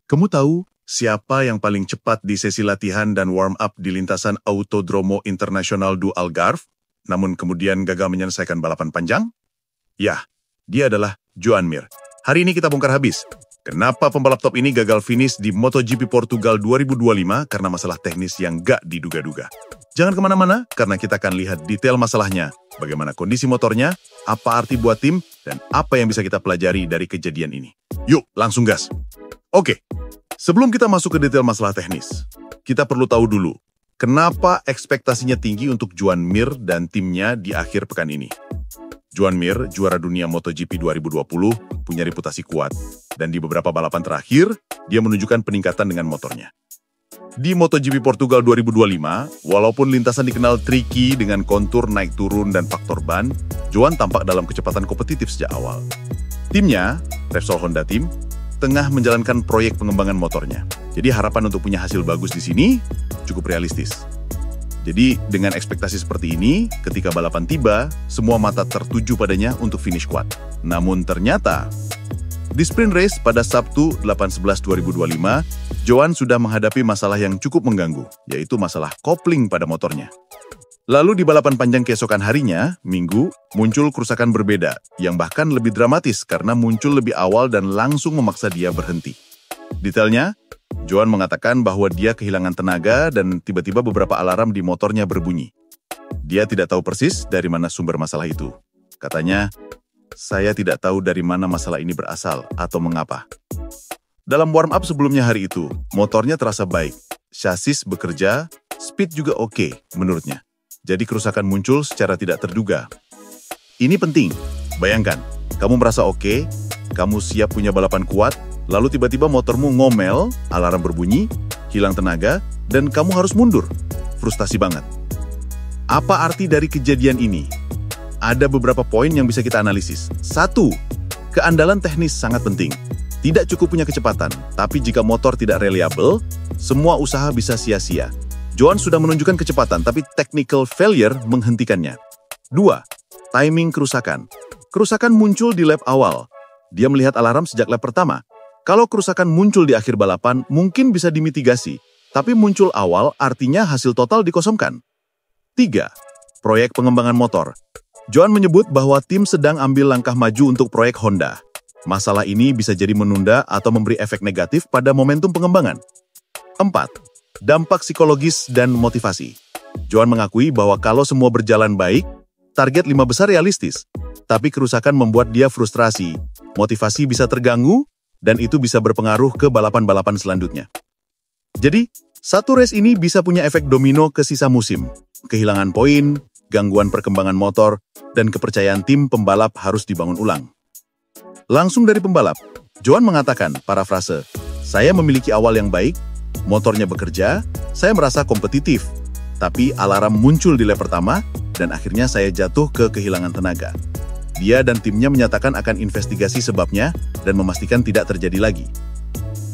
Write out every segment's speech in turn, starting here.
Kamu tahu siapa yang paling cepat di sesi latihan dan warm-up di lintasan Autodromo Internasional du Algarve, namun kemudian gagal menyelesaikan balapan panjang? Ya, dia adalah Joan Mir. Hari ini kita bongkar habis. Kenapa pembalap top ini gagal finish di MotoGP Portugal 2025 karena masalah teknis yang gak diduga-duga. Jangan kemana-mana, karena kita akan lihat detail masalahnya, bagaimana kondisi motornya, apa arti buat tim, dan apa yang bisa kita pelajari dari kejadian ini. Yuk, langsung gas! Oke, sebelum kita masuk ke detail masalah teknis, kita perlu tahu dulu, kenapa ekspektasinya tinggi untuk Joan Mir dan timnya di akhir pekan ini. Joan Mir, juara dunia MotoGP 2020, punya reputasi kuat, dan di beberapa balapan terakhir, dia menunjukkan peningkatan dengan motornya. Di MotoGP Portugal 2025, walaupun lintasan dikenal tricky dengan kontur naik turun dan faktor ban, Joan tampak dalam kecepatan kompetitif sejak awal. Timnya, Repsol Honda Team, tengah menjalankan proyek pengembangan motornya. Jadi harapan untuk punya hasil bagus di sini cukup realistis. Jadi dengan ekspektasi seperti ini, ketika balapan tiba, semua mata tertuju padanya untuk finish kuat. Namun ternyata, di sprint race pada Sabtu 8/11/2025, Joan sudah menghadapi masalah yang cukup mengganggu, yaitu masalah kopling pada motornya. Lalu di balapan panjang keesokan harinya, Minggu, muncul kerusakan berbeda, yang bahkan lebih dramatis karena muncul lebih awal dan langsung memaksa dia berhenti. Detailnya, Joan mengatakan bahwa dia kehilangan tenaga dan tiba-tiba beberapa alarm di motornya berbunyi. Dia tidak tahu persis dari mana sumber masalah itu. Katanya, "Saya tidak tahu dari mana masalah ini berasal atau mengapa." Dalam warm-up sebelumnya hari itu, motornya terasa baik, chassis bekerja, speed juga oke menurutnya. Jadi kerusakan muncul secara tidak terduga. Ini penting. Bayangkan, kamu merasa oke, kamu siap punya balapan kuat, lalu tiba-tiba motormu ngomel, alarm berbunyi, hilang tenaga, dan kamu harus mundur. Frustasi banget. Apa arti dari kejadian ini? Ada beberapa poin yang bisa kita analisis. 1. Keandalan teknis sangat penting. Tidak cukup punya kecepatan, tapi jika motor tidak reliable, semua usaha bisa sia-sia. Joan sudah menunjukkan kecepatan, tapi technical failure menghentikannya. 2. Timing kerusakan. Kerusakan muncul di lap awal. Dia melihat alarm sejak lap pertama. Kalau kerusakan muncul di akhir balapan, mungkin bisa dimitigasi, tapi muncul awal artinya hasil total dikosongkan. 3. Proyek pengembangan motor. Joan menyebut bahwa tim sedang ambil langkah maju untuk proyek Honda. Masalah ini bisa jadi menunda atau memberi efek negatif pada momentum pengembangan. 4. Dampak psikologis dan motivasi. Joan mengakui bahwa kalau semua berjalan baik, target 5 besar realistis. Tapi kerusakan membuat dia frustrasi, motivasi bisa terganggu, dan itu bisa berpengaruh ke balapan-balapan selanjutnya. Jadi, satu race ini bisa punya efek domino ke sisa musim. Kehilangan poin, gangguan perkembangan motor, dan kepercayaan tim pembalap harus dibangun ulang. Langsung dari pembalap, Joan mengatakan, parafrase, "Saya memiliki awal yang baik, motornya bekerja, saya merasa kompetitif, tapi alarm muncul di lap pertama, dan akhirnya saya jatuh ke kehilangan tenaga." Dia dan timnya menyatakan akan investigasi sebabnya dan memastikan tidak terjadi lagi.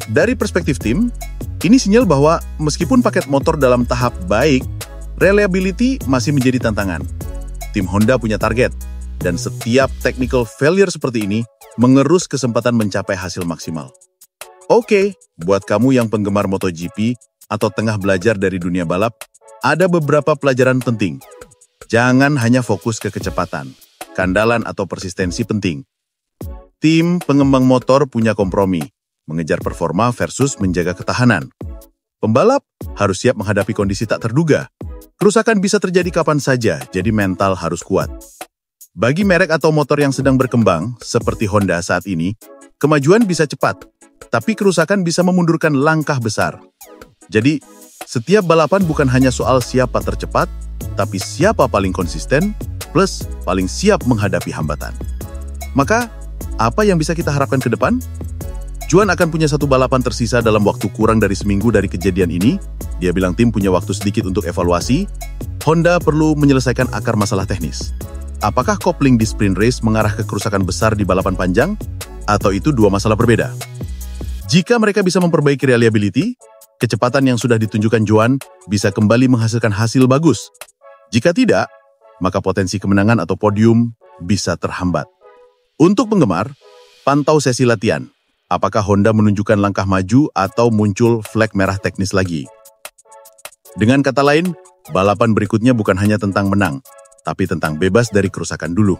Dari perspektif tim, ini sinyal bahwa meskipun paket motor dalam tahap baik, reliability masih menjadi tantangan. Tim Honda punya target, dan setiap technical failure seperti ini mengerus kesempatan mencapai hasil maksimal. Oke, buat kamu yang penggemar MotoGP atau tengah belajar dari dunia balap, ada beberapa pelajaran penting. Jangan hanya fokus ke kecepatan. Keandalan atau persistensi penting. Tim pengembang motor punya kompromi, mengejar performa versus menjaga ketahanan. Pembalap harus siap menghadapi kondisi tak terduga. Kerusakan bisa terjadi kapan saja, jadi mental harus kuat. Bagi merek atau motor yang sedang berkembang, seperti Honda saat ini, kemajuan bisa cepat, tapi kerusakan bisa memundurkan langkah besar. Jadi, setiap balapan bukan hanya soal siapa tercepat, tapi siapa paling konsisten, plus paling siap menghadapi hambatan. Maka, apa yang bisa kita harapkan ke depan? Joan akan punya satu balapan tersisa dalam waktu kurang dari seminggu dari kejadian ini. Dia bilang tim punya waktu sedikit untuk evaluasi. Honda perlu menyelesaikan akar masalah teknis. Apakah kopling di sprint race mengarah ke kerusakan besar di balapan panjang? Atau itu dua masalah berbeda? Jika mereka bisa memperbaiki reliability, kecepatan yang sudah ditunjukkan Joan bisa kembali menghasilkan hasil bagus. Jika tidak, maka potensi kemenangan atau podium bisa terhambat. Untuk penggemar, pantau sesi latihan. apakah Honda menunjukkan langkah maju atau muncul flag merah teknis lagi. Dengan kata lain, balapan berikutnya bukan hanya tentang menang, tapi tentang bebas dari kerusakan dulu.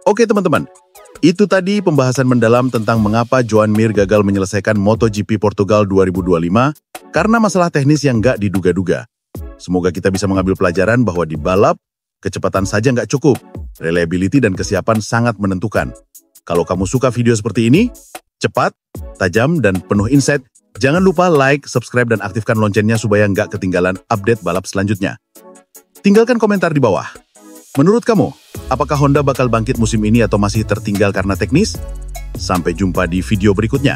Oke teman-teman, itu tadi pembahasan mendalam tentang mengapa Joan Mir gagal menyelesaikan MotoGP Portugal 2025 karena masalah teknis yang nggak diduga-duga. Semoga kita bisa mengambil pelajaran bahwa di balap, kecepatan saja nggak cukup, reliability dan kesiapan sangat menentukan. Kalau kamu suka video seperti ini, cepat, tajam, dan penuh insight, jangan lupa like, subscribe, dan aktifkan loncengnya supaya nggak ketinggalan update balap selanjutnya. Tinggalkan komentar di bawah. Menurut kamu, apakah Honda bakal bangkit musim ini atau masih tertinggal karena teknis? Sampai jumpa di video berikutnya.